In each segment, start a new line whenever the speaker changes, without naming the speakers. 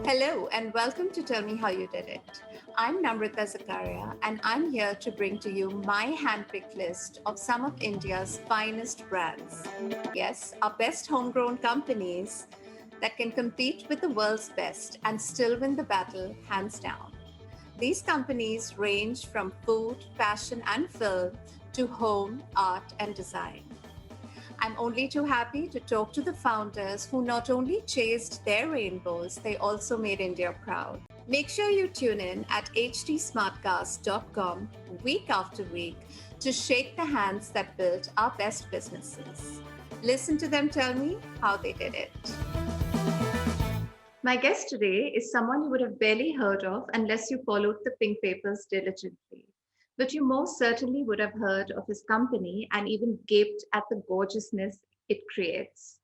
Hello and welcome to Tell Me How You Did It. I'm Namrata Zakaria and I'm here to bring to you my handpicked list of some of India's finest brands. Yes, our best homegrown companies that can compete with the world's best and still win the battle hands down. These companies range from food, fashion, and film to home, art, and design. I'm only too happy to talk to the founders who not only chased their rainbows, they also made India proud. Make sure you tune in at htsmartcast.com week after week to shake the hands that built our best businesses. Listen to them tell me how they did it. My guest today is someone you would have barely heard of unless you followed the pink papers diligently. But you most certainly would have heard of his company and even gaped at the gorgeousness it creates.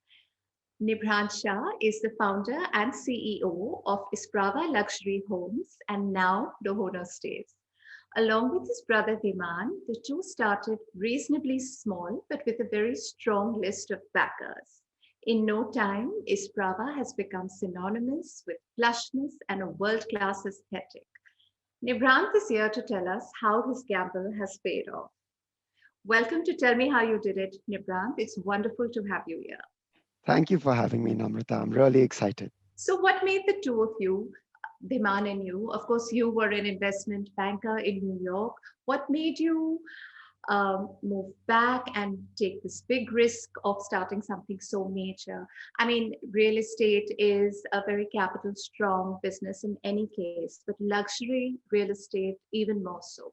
Nibhrant Shah is the founder and CEO of Isprava Luxury Homes and now Nibhrant Stays. Along with his brother Viman, the two started reasonably small but with a very strong list of backers. In no time, Isprava has become synonymous with plushness and a world-class aesthetic. Nibhrant is here to tell us how his gamble has paid off. Welcome to Tell Me How You Did It, Nibhrant. It's wonderful to have you here.
Thank you for having me, Namrata. I'm really excited.
So, what made the two of you, Dhiman and you? Of course, you were an investment banker in New York. What made you move back and take this big risk of starting something so major? I mean, real estate is a very capital strong business in any case, but luxury real estate even more so.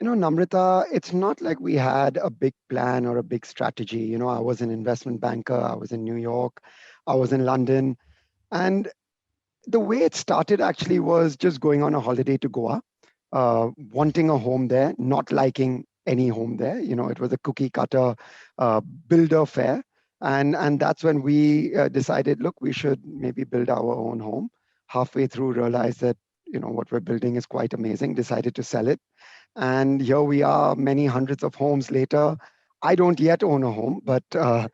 Namrata, it's not like we had a big plan or a big strategy. I was an investment banker, I was in New York, I was in London. And the way it started actually was just going on a holiday to Goa, wanting a home there, not liking any home there. It was a cookie cutter builder fare. And that's when we decided, look, we should maybe build our own home. Halfway through, realized that, what we're building is quite amazing, decided to sell it. And here we are, many hundreds of homes later. I don't yet own a home, but at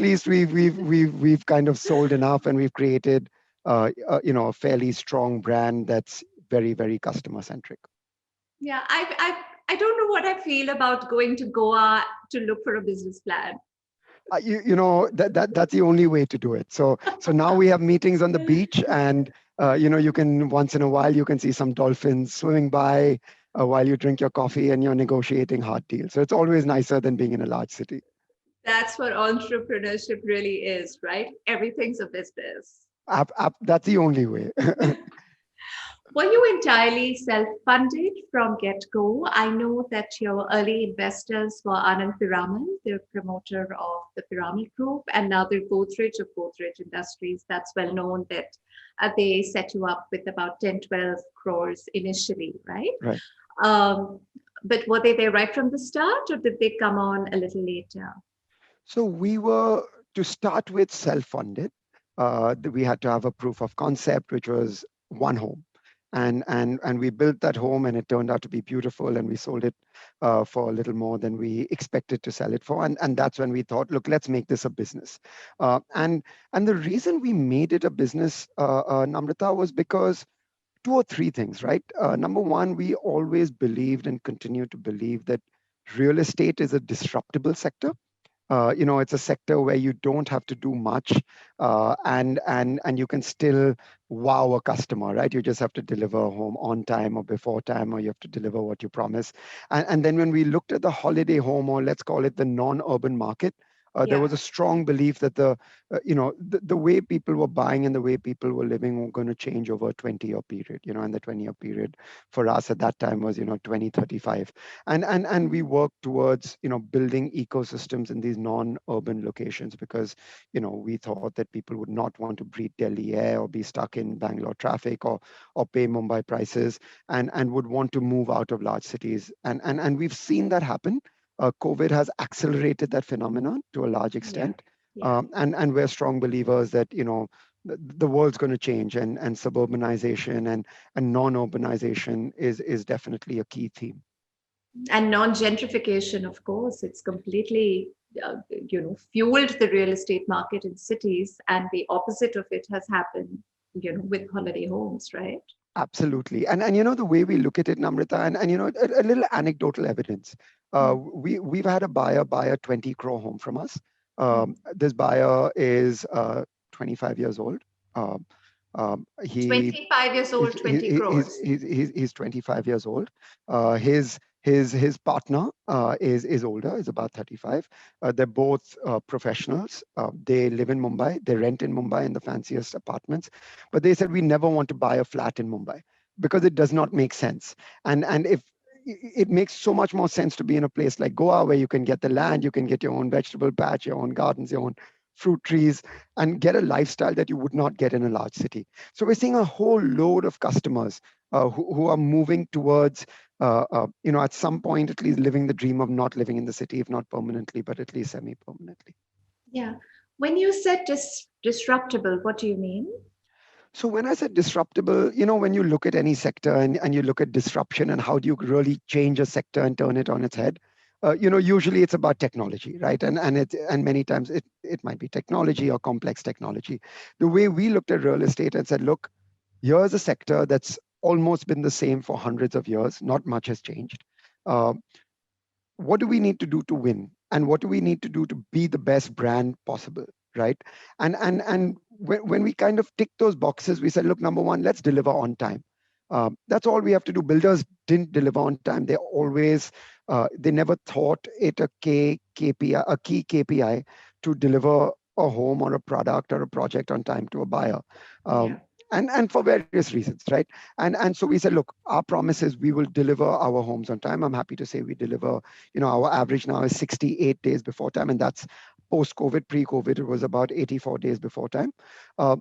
least we've kind of sold enough, and we've created a fairly strong brand that's very, very customer centric.
Yeah, I don't know what I feel about going to Goa to look for a business plan.
That's the only way to do it. So now we have meetings on the beach, and you can once in a while you can see some dolphins swimming by while you drink your coffee and you're negotiating hard deals. So it's always nicer than being in a large city.
That's what entrepreneurship really is, right? Everything's a business.
That's the only way.
Were you entirely self-funded from get-go? I know that your early investors were Anand Piramal, the promoter of the Piramal Group, and now the Godrej of Godrej Industries. That's well known that they set you up with about 10, 12 crores initially, right?
Right.
But were they there right from the start, or did they come on a little later?
So we were, to start with, self-funded. We had to have a proof of concept, which was one home. And we built that home, and it turned out to be beautiful, and we sold it for a little more than we expected to sell it for. And that's when we thought, look, let's make this a business. And the reason we made it a business, Namrata, was because two or three things, right? Number one, we always believed and continue to believe that real estate is a disruptable sector. It's a sector where you don't have to do much, and you can still wow a customer, right? You just have to deliver a home on time or before time, or you have to deliver what you promise. And then when we looked at the holiday home, or let's call it the non-urban market, there was a strong belief that the way people were buying and the way people were living were going to change over a 20-year period, and the 20-year period for us at that time was 2035. And we worked towards building ecosystems in these non-urban locations, because we thought that people would not want to breathe Delhi air or be stuck in Bangalore traffic, or pay Mumbai prices, and would want to move out of large cities. And we've seen that happen. COVID has accelerated that phenomenon to a large extent.
Yeah.
And we're strong believers that the world's going to change, and suburbanization and non-urbanization is definitely a key theme.
And non-gentrification, of course, it's completely fueled the real estate market in cities, and the opposite of it has happened with holiday homes, right?
Absolutely. And the way we look at it, Namrata, and a little anecdotal evidence.
Mm,
We've had a buyer buy a 20 crore home from us.
mm.
This buyer is 25 years old. Um, he
25 years
he's,
old, 20 crores.
he's 25 years old. His partner is older, is about 35. They're both professionals. They live in Mumbai. They rent in Mumbai in the fanciest apartments. But they said we never want to buy a flat in Mumbai because it does not make sense. And if it makes so much more sense to be in a place like Goa where you can get the land, you can get your own vegetable patch, your own gardens, your own fruit trees, and get a lifestyle that you would not get in a large city. So we're seeing a whole load of customers who are moving towards, at some point at least living the dream of not living in the city, if not permanently, but at least semi-permanently.
Yeah. When you said disruptable, what do you mean?
So when I said disruptable, when you look at any sector and you look at disruption and how do you really change a sector and turn it on its head, usually it's about technology, right? And many times it might be technology or complex technology. The way we looked at real estate and said, look, here's a sector that's almost been the same for hundreds of years. Not much has changed. Uh, what do we need to do to win, and what do we need to do to be the best brand possible, right? And when we kind of tick those boxes, we said, look, number one, let's deliver on time. That's all we have to do. Builders didn't deliver on time. They never thought it a key KPI to deliver a home or a product or a project on time to a buyer.
Yeah.
um, and for various reasons, right? And so we said, look, our promise is we will deliver our homes on time. I'm happy to say we deliver, our average now is 68 days before time, and that's post-COVID. Pre-COVID, it was about 84 days before time. uh,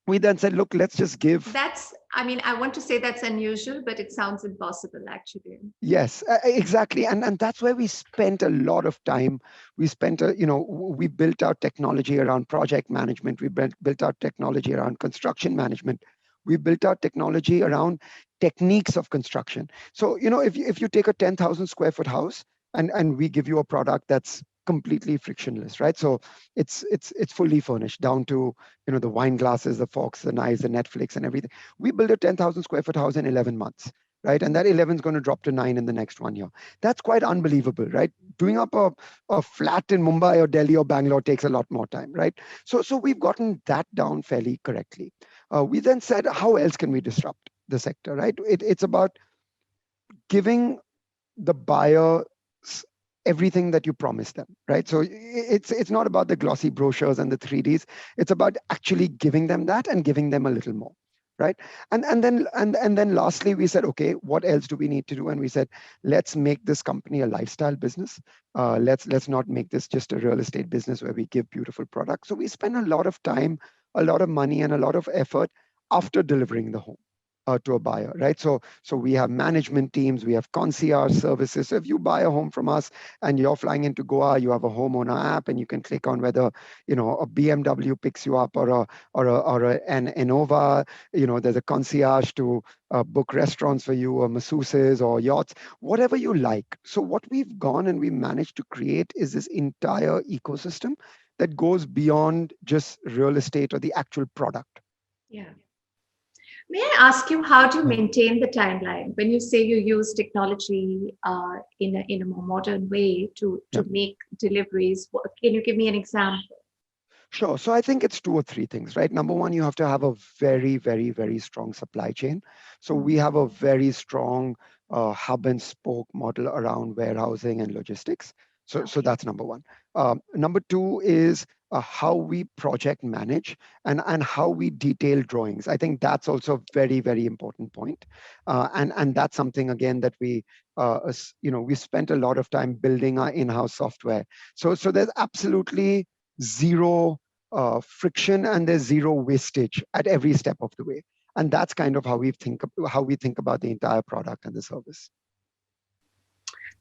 we then said, look, let's just give.
I mean, I want to say that's unusual, but it sounds impossible actually.
Yes, exactly. And that's where we spent a lot of time. We spent, we built our technology around project management. We built our technology around construction management. We built our technology around techniques of construction. So, if you take a 10,000 square foot house and we give you a product that's completely frictionless, right? So it's fully furnished down to, the wine glasses, the forks, the knives, the Netflix and everything. We built a 10,000 square foot house in 11 months, right? And that 11 is going to drop to 9 in the next 1 year. That's quite unbelievable, right? Doing up a flat in Mumbai or Delhi or Bangalore takes a lot more time, right? So we've gotten that down fairly correctly. We then said, how else can we disrupt the sector, right? It's about giving the buyer everything that you promise them, right? So it's not about the glossy brochures and the 3Ds. It's about actually giving them that and giving them a little more, right? And then lastly, we said, okay, what else do we need to do? And we said, let's make this company a lifestyle business. Let's not make this just a real estate business where we give beautiful products. So we spend a lot of time, a lot of money, and a lot of effort after delivering the home to a buyer, right? So we have management teams, we have concierge services. So if you buy a home from us and you're flying into Goa, you have a homeowner app, and you can click on whether a BMW picks you up or an Innova. There's a concierge to book restaurants for you, or masseuses, or yachts, whatever you like. So what we've gone and we managed to create is this entire ecosystem that goes beyond just real estate or the actual product.
Yeah. May I ask you, how do you maintain the timeline when you say you use technology in a more modern way to
Yeah.
make deliveries? Can you give me an example?
Sure. So I think it's two or three things, right? Number one, you have to have a very, very, very strong supply chain. So we have a very strong hub and spoke model around warehousing and logistics. So
Okay.
that's number one. Number two is how we project manage and how we detail drawings. I think that's also a very, very important point. And that's something, again, that we spent a lot of time building our in-house software. So there's absolutely zero friction, and there's zero wastage at every step of the way. And that's kind of how we think about the entire product and the service.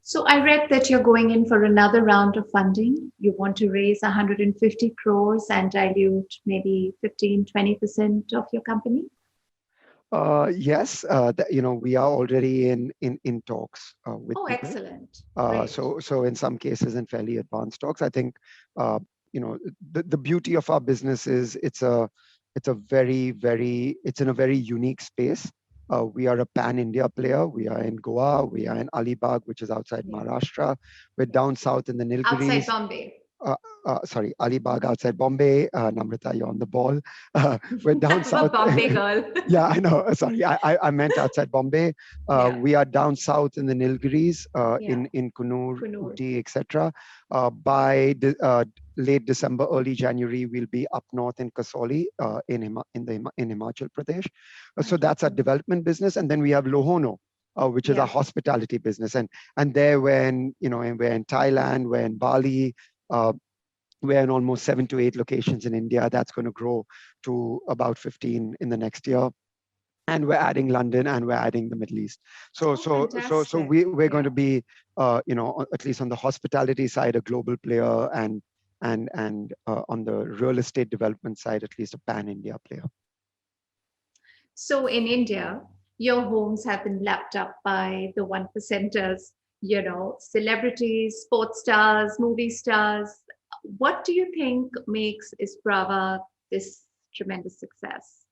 So I read that you're going in for another round of funding. You want to raise 150 crores and dilute maybe 15-20% of your company.
Yes, we are already in talks with
Oh,
people.
excellent.
Uh,
Great.
so so in some cases, in fairly advanced talks. I think uh, the beauty of our business is It's a it's in a very unique space. We are a pan-India player. We are in Goa. We are in Alibag, which is outside
Yeah.
Maharashtra. We're
Yeah.
down south in the
Outside
Nilgiris.
Bombay.
uh, sorry, Alibag outside Bombay. Namrata, you're on the ball. We're down
I'm a
south.
Bombay girl.
Yeah, I know. Sorry, I meant outside Bombay.
Yeah.
We are down south in the Nilgiris,
Yeah.
in Kunur,
Kunur.
Uti, etc. Late December, early January, we'll be up north in Kasoli, in Himachal Pradesh. So that's our
Wonderful.
development business, and then we have Lohono, which is our
Yeah.
hospitality business, and there we're in Thailand, we're in Bali. Uh, we're in almost 7 to 8 locations in India. That's going to grow to about 15 in the next year. And we're adding London, and we're adding the Middle East. So,
Oh,
so
fantastic.
we're going
Yeah.
to be, at least on the hospitality side, a global player, and on the real estate development side, at least a pan-India player.
So in India, your homes have been lapped up by the one percenters, celebrities, sports stars, movie stars. What do you think makes Isprava this tremendous success?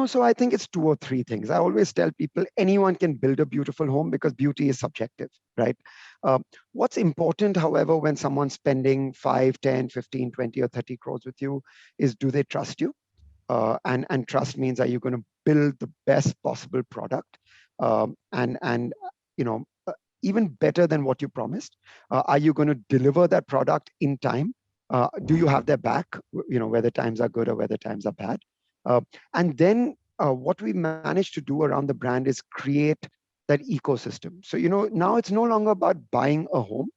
So I think it's 2 or 3 things. I always tell people anyone can build a beautiful home because beauty is subjective, right? Uh, what's important, however, when someone's spending 5, 10, 15, 20, or 30 crores with you is, do they trust you? And trust means, are you going to build the best possible product, and even better than what you promised? Are you going to deliver that product in time? Do you have their back, whether times are good or whether times are bad? Uh, and then what we managed to do around the brand is create that ecosystem. So, now it's no longer about buying a home.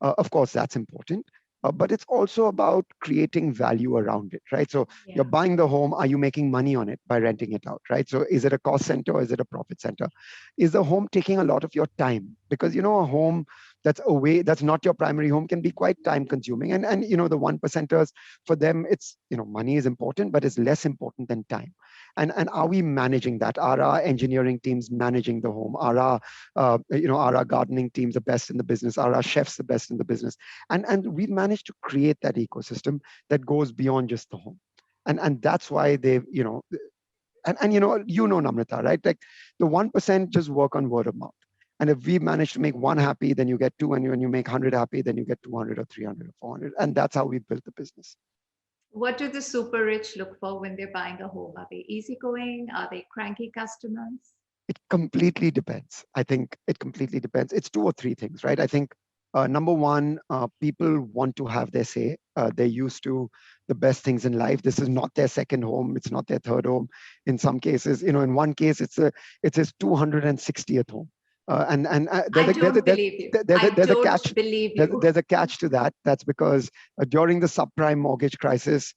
Of course, that's important. But it's also about creating value around it, right? So you're
Yeah.
buying the home. Are you making money on it by renting it out, right? So is it a cost center or is it a profit center? Is the home taking a lot of your time? Because a home that's not your primary home can be quite time consuming. And the one percenters, for them, it's money is important, but it's less important than time. And are we managing that? Are our engineering teams managing the home? Are our gardening teams the best in the business? Are our chefs the best in the business? And we've managed to create that ecosystem that goes beyond just the home. And that's why they've, Namrata, right? Like the 1% just work on word of mouth. And if we manage to make one happy, then you get two. And when you make 100 happy, then you get 200 or 300 or 400. And that's how we built the business.
What do the super rich look for when they're buying a home? Are they easygoing? Are they cranky customers?
It completely depends. I think it completely depends. It's 2 or 3 things, right? I think number one, people want to have their say. They're used to the best things in life. This is not their second home. It's not their third home. In some cases, in one case, it's his 260th home. And
I don't believe you. I
there's a
don't
catch.
believe you.
There's a catch to that. That's because during the subprime mortgage crisis,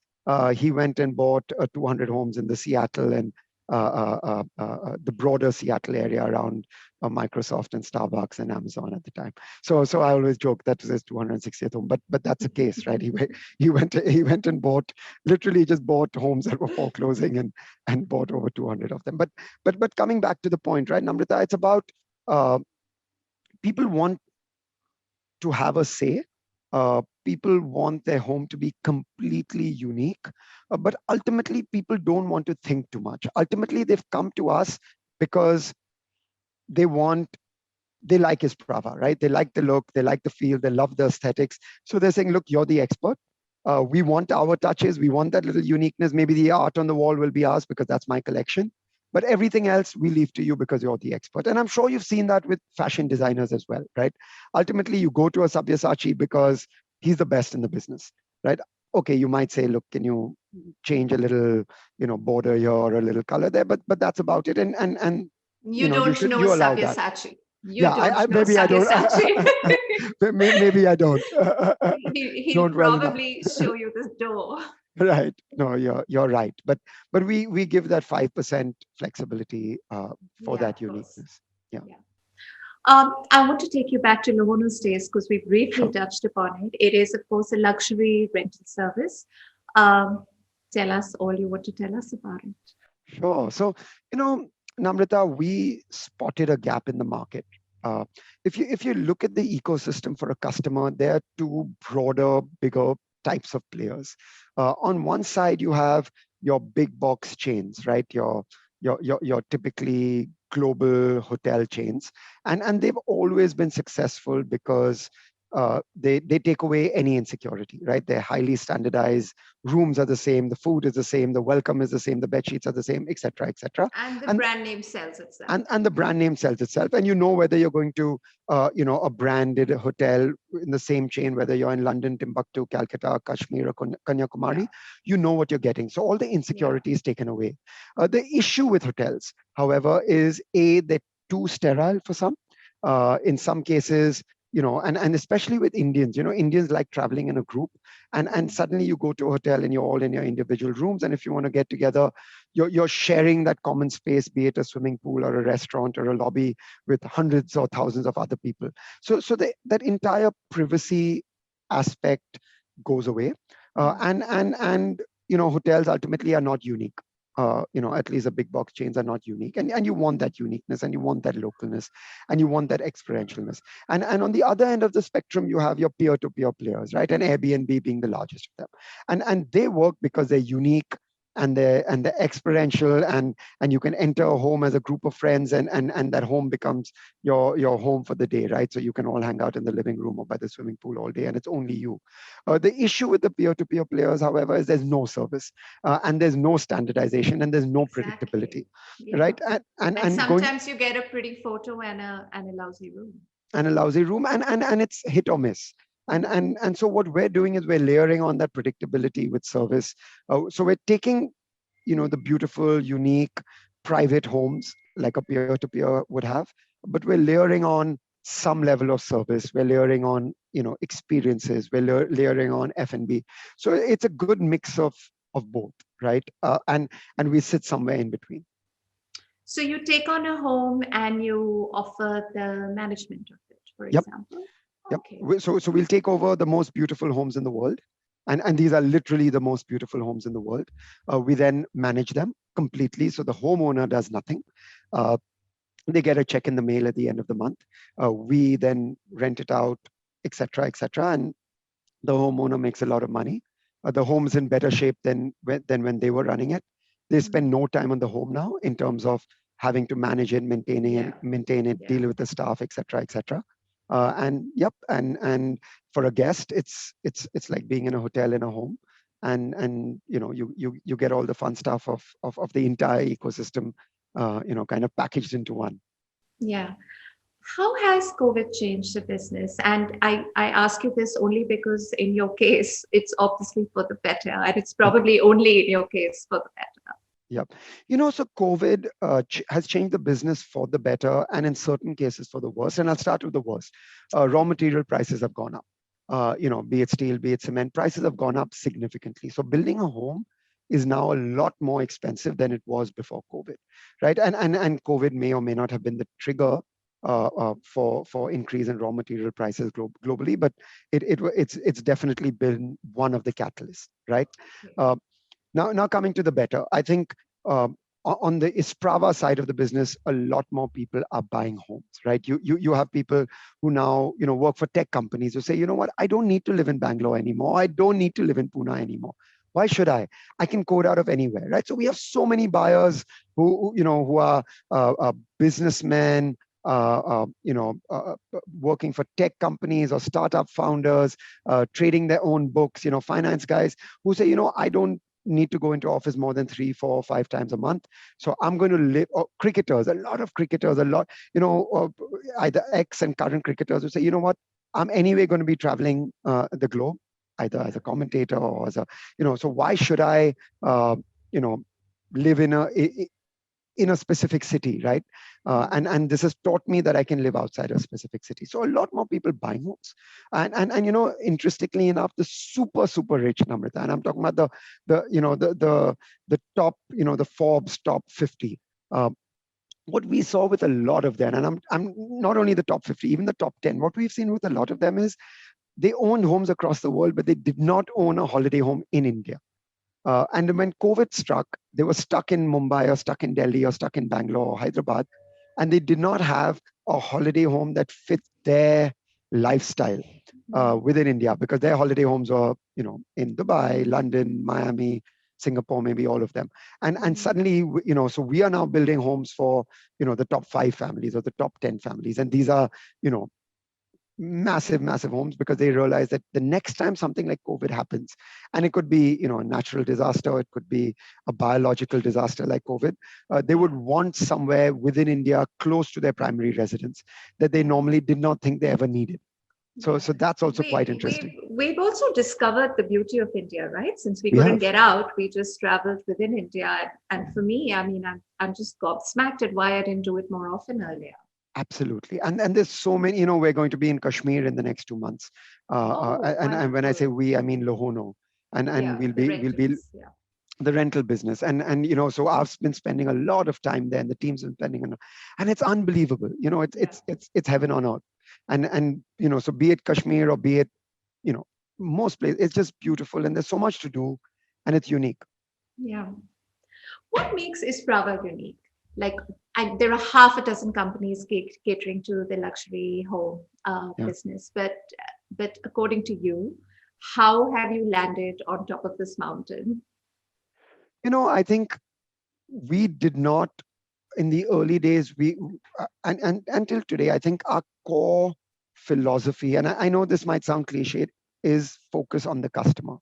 he went and bought 200 homes in the Seattle and the broader Seattle area around Microsoft and Starbucks and Amazon at the time. So I always joke that was his 260th home, but that's the case, right? He went and literally just bought homes that were foreclosing and bought over 200 of them. But coming back to the point, right, Namrata, it's about uh, people want to have a say. People want their home to be completely unique, but ultimately people don't want to think too much. Ultimately, they've come to us because they like Isprava, right? They like the look, they like the feel, they love the aesthetics. So they're saying, look, you're the expert. We want our touches. We want that little uniqueness. Maybe the art on the wall will be ours because that's my collection. But everything else we leave to you because you're the expert. And I'm sure you've seen that with fashion designers as well, right? Ultimately, you go to a Sabyasachi because he's the best in the business, right? Okay, you might say, look, can you change a little, border here or a little color there? But that's about it. And
You don't know
you allow that.
Sabyasachi. You
Yeah,
don't
I
know
maybe I don't.
Sabyasachi.
Maybe I don't.
He'll
Don't well enough.
probably show you the door.
Right. No, you're right. But we give that 5% flexibility for
Yeah,
that
of course.
uniqueness. Yeah.
Yeah. I want to take you back to Lohono Stays because we briefly
Sure.
touched upon it. It is, of course, a luxury rental service. Um, Tell us all you want to tell us about it.
Sure. So, Namrata, we spotted a gap in the market. Uh, if you look at the ecosystem for a customer, there are two broader, bigger types of players. On one side, you have your big box chains, right? Your typically global hotel chains, and they've always been successful because they take away any insecurity, right? They're highly standardized. Rooms are the same, the food is the same, the welcome is the same, the bed sheets are the same, etc., etc.
And the
And
brand name sells itself.
and the brand name sells itself, and you know whether you're going to a branded hotel in the same chain, whether you're in London, Timbuktu, Calcutta, Kashmir, or Kanyakumari,
Yeah.
you know what you're getting. So all the
Yeah.
insecurity is taken away. The issue with hotels, however, is they're too sterile for some. In some cases, and especially with Indians, Indians like traveling in a group, and suddenly you go to a hotel and you're all in your individual rooms, and if you want to get together, you're sharing that common space, be it a swimming pool or a restaurant or a lobby, with hundreds or thousands of other people. That entire privacy aspect goes away, and hotels ultimately are not unique. At least the big box chains are not unique, and you want that uniqueness, and you want that localness, and you want that experientialness. And on the other end of the spectrum, you have your peer-to-peer players, right? And Airbnb being the largest of them, and they work because they're unique, and the experiential, and you can enter a home as a group of friends, and that home becomes your home for the day, right? So you can all hang out in the living room or by the swimming pool all day, and it's only you. The issue with the peer-to-peer players, however, is there's no service, and there's no standardization, and there's no predictability,
Exactly. Yeah.
right? And going
Sometimes you get a pretty photo and a lousy room.
and a lousy room, and it's hit or miss. And so what we're doing is we're layering on that predictability with service. So we're taking the beautiful, unique, private homes like a peer-to-peer would have, but we're layering on some level of service. We're layering on experiences. We're layering on F&B. So it's a good mix of both, right? And we sit somewhere in between.
So you take on a home and you offer the management of it, for
Yep.
example.
Yep.
Okay.
So we'll take over the most beautiful homes in the world. And these are literally the most beautiful homes in the world. We then manage them completely. So the homeowner does nothing. Uh, they get a check in the mail at the end of the month. We then rent it out, etc., etc., and the homeowner makes a lot of money. The home's in better shape than when they were running it. They spend no time on the home now in terms of having to manage it, maintain it, deal with the staff, etc., etc. And yep, and for a guest, it's like being in a hotel in a home, and you get all the fun stuff of the entire ecosystem, kind of packaged into one.
Yeah. How has COVID changed the business? And I ask you this only because in your case, it's obviously for the better, and it's probably only in your case for the better.
Yep. So COVID has changed the business for the better, and in certain cases for the worse. And I'll start with the worst. Raw material prices have gone up. Be it steel, be it cement, prices have gone up significantly. So building a home is now a lot more expensive than it was before COVID, right? And COVID may or may not have been the trigger for increase in raw material prices globally, but it's definitely been one of the catalysts, right? Uh, now coming to the better, I think on the Isprava side of the business, a lot more people are buying homes, right? You have people who now work for tech companies who say, you know what, I don't need to live in Bangalore anymore. I don't need to live in Pune anymore. Why should I? I can code out of anywhere, right? So we have so many buyers who are businessmen, working for tech companies or startup founders, trading their own books, finance guys who say, I don't need to go into office more than 3, 4, 5 times a month. So I'm going to live. Cricketers, a lot of cricketers, either ex and current cricketers who say, you know what, I'm anyway going to be traveling the globe, either as a commentator or as a, so why should I, live in a specific city, right? And this has taught me that I can live outside a specific city. So a lot more people buying homes, and interestingly enough, the super rich, Namrata, and I'm talking about the top, the Forbes top 50. What we saw with a lot of them, and I'm not only the top 50, even the top 10. What we've seen with a lot of them is they owned homes across the world, but they did not own a holiday home in India. And when COVID struck, they were stuck in Mumbai or stuck in Delhi or stuck in Bangalore or Hyderabad, and they did not have a holiday home that fit their lifestyle within India, because their holiday homes are, in Dubai, London, Miami, Singapore, maybe all of them. And
Mhm.
suddenly, so we are now building homes for, the top 5 families or the top 10 families. And these are, massive, massive homes, because they realize that the next time something like COVID happens, and it could be, a natural disaster, it could be a biological disaster like COVID, they
Yeah.
would want somewhere within India close to their primary residence that they
Yeah.
normally did not think they ever needed. So,
Yeah.
so that's also quite
We
interesting.
we've also discovered the beauty of India, right? Since we
We
couldn't
have.
get out, we just traveled within India. And for me, I mean, I'm just gobsmacked at why I didn't do it more often earlier.
Absolutely, and there's so many. We're going to be in Kashmir in the next 2 months,
Oh,
and when I say
wonderful.
we, I mean Lohono, and
Yeah, the
we'll be
rentals. Yeah.
the rental business, and so I've been spending a lot of time there, and the team's been spending, and it's unbelievable. It's
Yeah.
it's heaven on earth, and so be it Kashmir or be it you know most places, it's just beautiful, and there's so much to do, and it's unique.
Yeah. What makes Isprava unique? Like, there are half a dozen companies catering to the luxury home
Yeah.
business, but according to you, how have you landed on top of this mountain?
I think we did not in the early days, we and until today, I think our core philosophy, and I know this might sound cliched, is focus on the customer.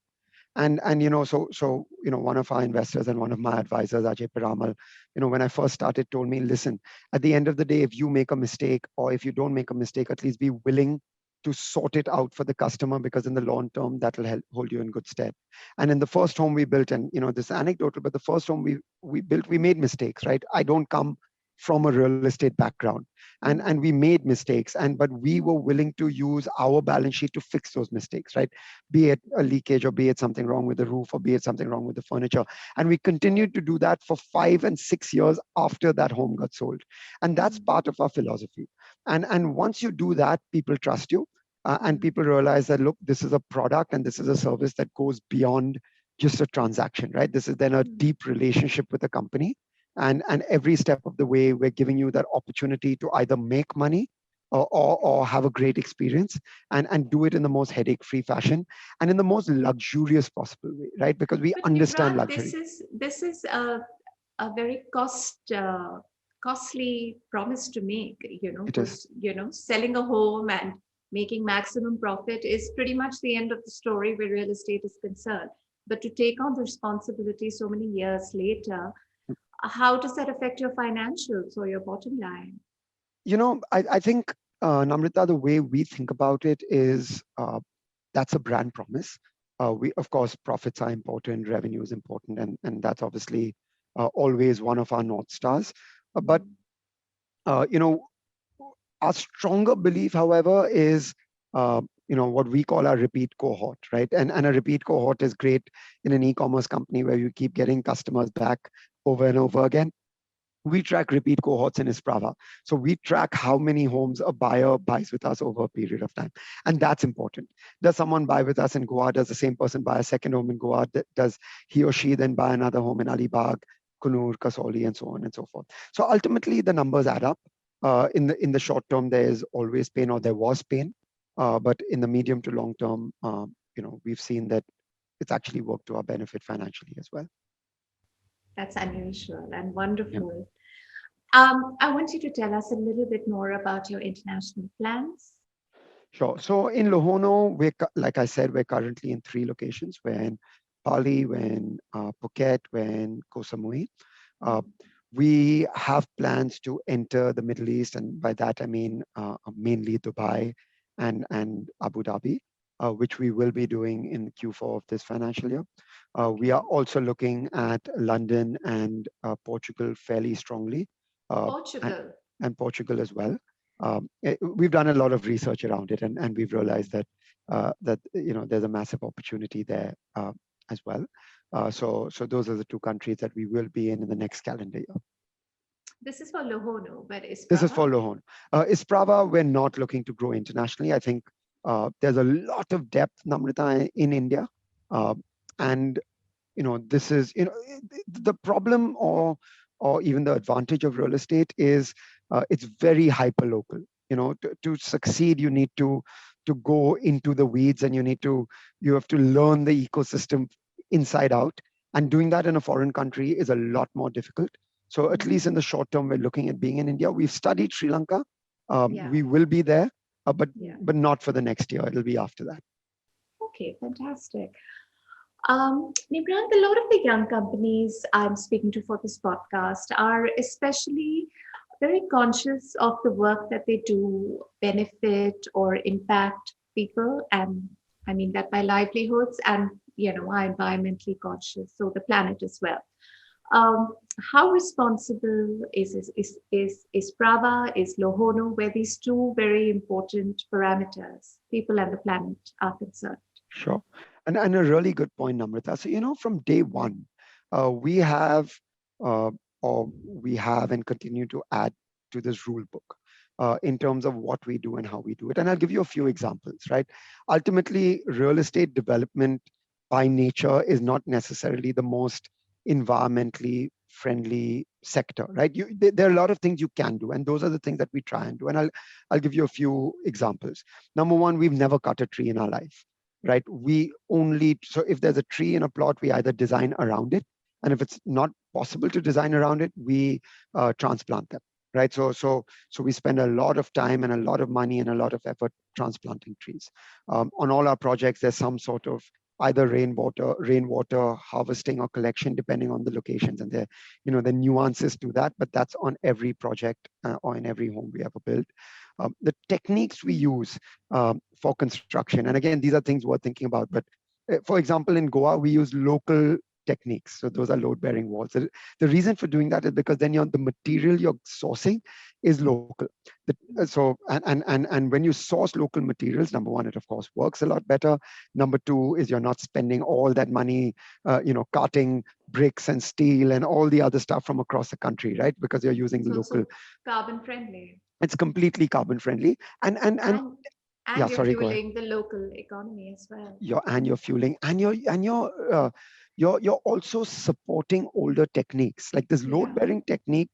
And one of our investors and one of my advisors, Ajay Piramal, when I first started, told me, listen, at the end of the day, if you make a mistake or if you don't make a mistake, at least be willing to sort it out for the customer, because in the long term that will help hold you in good stead. And in the first home we built, and this anecdotal, but the first home we built, we made mistakes, right? I don't come from a real estate background, and we made mistakes, but we were willing to use our balance sheet to fix those mistakes, right? Be it a leakage, or be it something wrong with the roof, or be it something wrong with the furniture. And we continued to do that for 5 and 6 years after that home got sold. And that's
Mm,
part of our philosophy. And once you do that, people trust you, and
mm,
people realize that, look, this is a product and this is a service that goes beyond just a transaction, right? This is then a
mm.
deep relationship with the company. And every step of the way, we're giving you that opportunity to either make money, or have a great experience, and do it in the most headache-free fashion and in the most luxurious possible way, right? Because we
But
understand
Nibhrant,
luxury.
this is a very costly promise to make.
It is.
Because selling a home and making maximum profit is pretty much the end of the story where real estate is concerned. But to take on the responsibility so many years later, how does that affect your financials or your bottom line?
I think, Namrita, the way we think about it is, that's a brand promise. We, of course, profits are important, revenue is important, and that's obviously always one of our North Stars. But,
Mm.
uh, you know, our stronger belief, however, is, what we call our repeat cohort, right? And a repeat cohort is great in an e-commerce company where you keep getting customers back over and over again. We track repeat cohorts in Isprava. So we track how many homes a buyer buys with us over a period of time. And that's important. Does someone buy with us in Goa? Does the same person buy a second home in Goa? Does he or she then buy another home in Alibag, Kunur, Kasoli, and so on and so forth? So ultimately, the numbers add up. In the short term, there is always pain, or there was pain. But in the medium to long term, we've seen that it's actually worked to our benefit financially as well.
That's unusual and
Yeah.
wonderful. I want you to tell us a little bit more about your international plans.
Sure. So in Lohono, like I said, we're currently in 3 locations. We're in Bali, we're in Phuket, we're in Koh Samui. Uh, we have plans to enter the Middle East, and by that I mean mainly Dubai and Abu Dhabi, which we will be doing in Q4 of this financial year. We are also looking at London and Portugal fairly strongly, uh, and,
Portugal.
and Portugal as well. We've done a lot of research around it, and we've realized that there's a massive opportunity there as well. So those are the 2 countries that we will be in the next calendar year.
This is for Lohono, but
This is
Isprava?
for Lohon. Isprava, we're not looking to grow internationally. I think there's a lot of depth, Namrita, in India, uh, and this is the problem, or even the advantage of real estate is, it's very hyper local. To succeed, you need to go into the weeds, and you have to learn the ecosystem inside out. And doing that in a foreign country is a lot more difficult. So at least in the short term, we're looking at being in India. We've studied Sri Lanka.
Yeah.
We will be there,
Yeah.
but not for the next year. It'll be after that.
Okay, fantastic. Nibhrant, a lot of the young companies I'm speaking to for this podcast are especially very conscious of the work that they do benefit or impact people, and I mean that by livelihoods, and are environmentally conscious, so the planet as well. Um, how responsible is Prava, is Lohono, where these two very important parameters, people and the planet, are concerned?
Sure. And a really good point, Namrata. So, from day one, we have, uh, or we have and continue to add to this rule book in terms of what we do and how we do it. And I'll give you a few examples, right? Ultimately, real estate development by nature is not necessarily the most environmentally friendly sector, right? There are a lot of things you can do, and those are the things that we try and do. And I'll give you a few examples. Number one, we've never cut a tree in our life, right? So if there's a tree in a plot, we either design around it, and if it's not possible to design around it, we transplant them, right? So we spend a lot of time and a lot of money and a lot of effort transplanting trees. On all our projects, there's some sort of either rainwater harvesting or collection, depending on the locations, and the nuances to that. But that's on every project or in every home we ever built. The techniques we use for construction, and again, these are things worth thinking about. But for example, in Goa, we use local techniques. So those are load-bearing walls. The reason for doing that is because then the material you're sourcing is local. And when you source local materials, number one, it of course works a lot better. Number two is you're not spending all that money, carting bricks and steel and all the other stuff from across the country, right? Because you're using
It's
the local.
also carbon friendly.
It's completely carbon friendly. And
And
yeah,
and you're
sorry, go ahead.
fueling the local economy as well.
You're fueling, and you're also supporting older techniques like this load
Yeah.
bearing technique,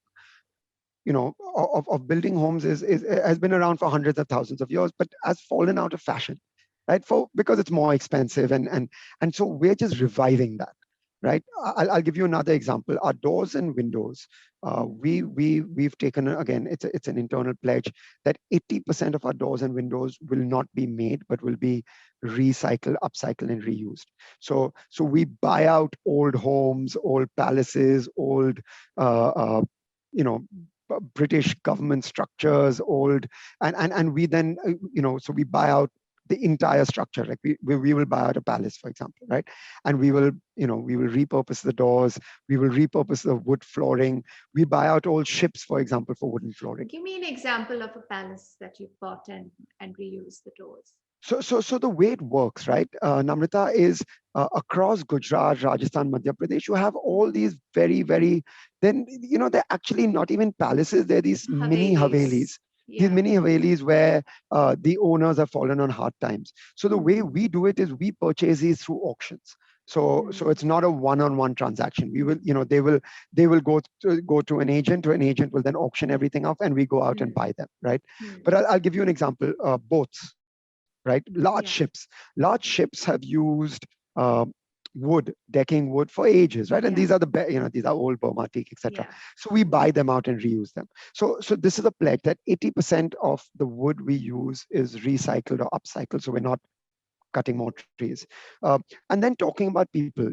of building homes is has been around for hundreds of thousands of years, but has fallen out of fashion, right? Because it's more expensive, and so we're just reviving that, right? I'll give you another example. Our doors and windows, we've taken, again, it's an internal pledge that 80% of our doors and windows will not be made, but will be recycled, upcycled, and reused. So we buy out old homes, old palaces, old you know British government structures, old, and we then so we buy out the entire structure. Like we will buy out a palace, for example, right? And we will repurpose the doors, we will repurpose the wood flooring. We buy out old ships, for example, for wooden flooring.
Give me an example of a palace that you've bought and reused the doors.
So the way it works, right, Namrata, is across Gujarat, Rajasthan, Madhya Pradesh, you have all these very, very, then, they're actually not even palaces, they're these mini
Havelis.
Havelis. These
Yeah.
mini Havelis where the owners have fallen on hard times. So the way we do it is we purchase these through auctions. So it's not a one-on-one transaction. We will, they will go to an agent, or an agent will then auction everything up, and we go out and buy them, right? But I'll give you an example. Boats, right? Large
Yeah.
ships. Large ships have used uh, wood, decking wood for ages, right? And
Yeah.
these are these are old Burma teak, etc.
Yeah.
So we buy them out and reuse them. So this is a pledge that 80% of the wood we use is recycled or upcycled. So we're not cutting more trees. And then talking about people,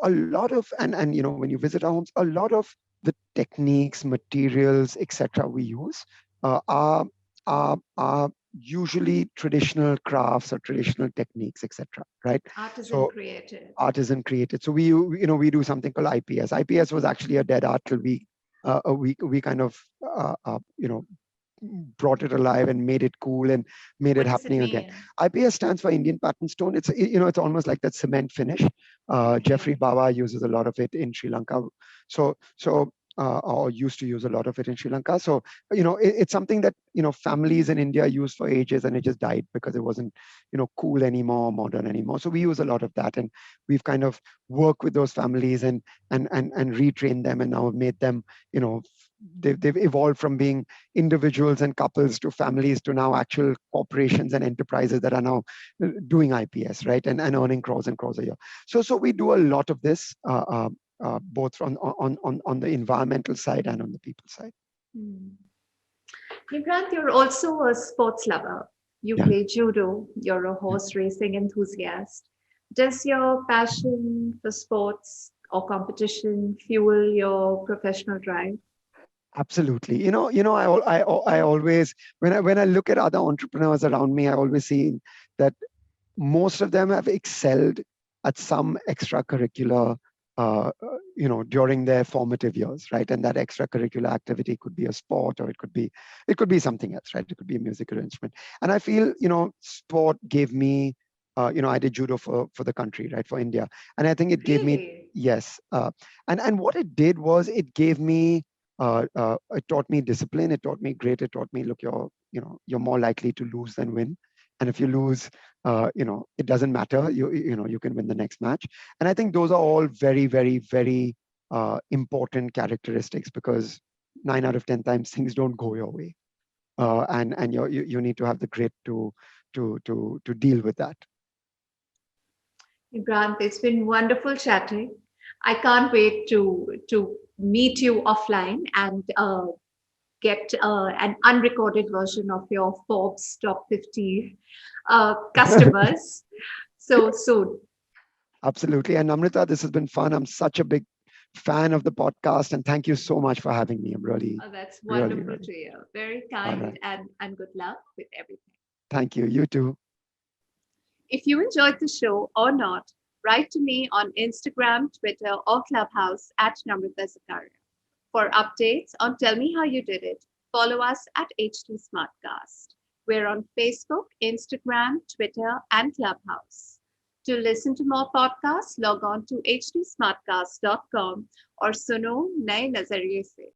a lot of, and when you visit our homes, a lot of the techniques, materials, etc. we use are usually traditional crafts or traditional techniques, etc. Right?
Artisan
So
created.
artisan created. So we do something called IPS. IPS was actually a dead art till we kind of brought it alive and made it cool and made it
What does it
happening again.
mean?
IPS stands for Indian Pattern Stone. It's almost like that cement finish.
Okay.
Jeffrey Bawa uses a lot of it in Sri Lanka. So or used to use a lot of it in Sri Lanka. So, it's something that, families in India used for ages, and it just died because it wasn't, cool anymore, modern anymore. So we use a lot of that, and we've kind of worked with those families and retrained them, and now made them, they've evolved from being individuals and couples to families to now actual corporations and enterprises that are now doing IPS, right, and earning crores and crores a year. So we do a lot of this. Both on the environmental side and on the people side.
Hmm. Nibhrant, you're also a sports lover. You
Yeah,
play judo, you're a
yeah,
horse racing enthusiast. Does your passion for sports or competition fuel your professional drive?
absolutely. I always, when I look at other entrepreneurs around me, I always see that most of them have excelled at some extracurricular, during their formative years, right? And that extracurricular activity could be a sport, or it could be something else, right? It could be a musical instrument. And I feel, sport gave me, I did judo for the country, right, for India, and I think it gave me,
Really?
yes, and what it did was it gave me. It taught me discipline. It taught me great. It taught me, look, you're more likely to lose than win, and if you lose, it doesn't matter. You can win the next match. And I think those are all very, very, very important characteristics, because 9 out of 10 times things don't go your way, and you need to have the grit to deal with that.
Grant, it's been wonderful chatting. I can't wait to meet you offline and get an unrecorded version of your Forbes top 50 customers so soon.
Absolutely. And Namrata, this has been fun. I'm such a big fan of the podcast, and thank you so much for having me. I'm really,
That's
really,
wonderful
really.
to hear. Very
All
kind
right.
and good luck with everything.
Thank you. You too.
If you enjoyed the show or not, write to me on Instagram, Twitter, or Clubhouse at Namrata Zakaria. For updates on Tell Me How You Did It, follow us at HT Smartcast. We're on Facebook, Instagram, Twitter, and Clubhouse. To listen to more podcasts, log on to htsmartcast.com or suno naye nazariye se.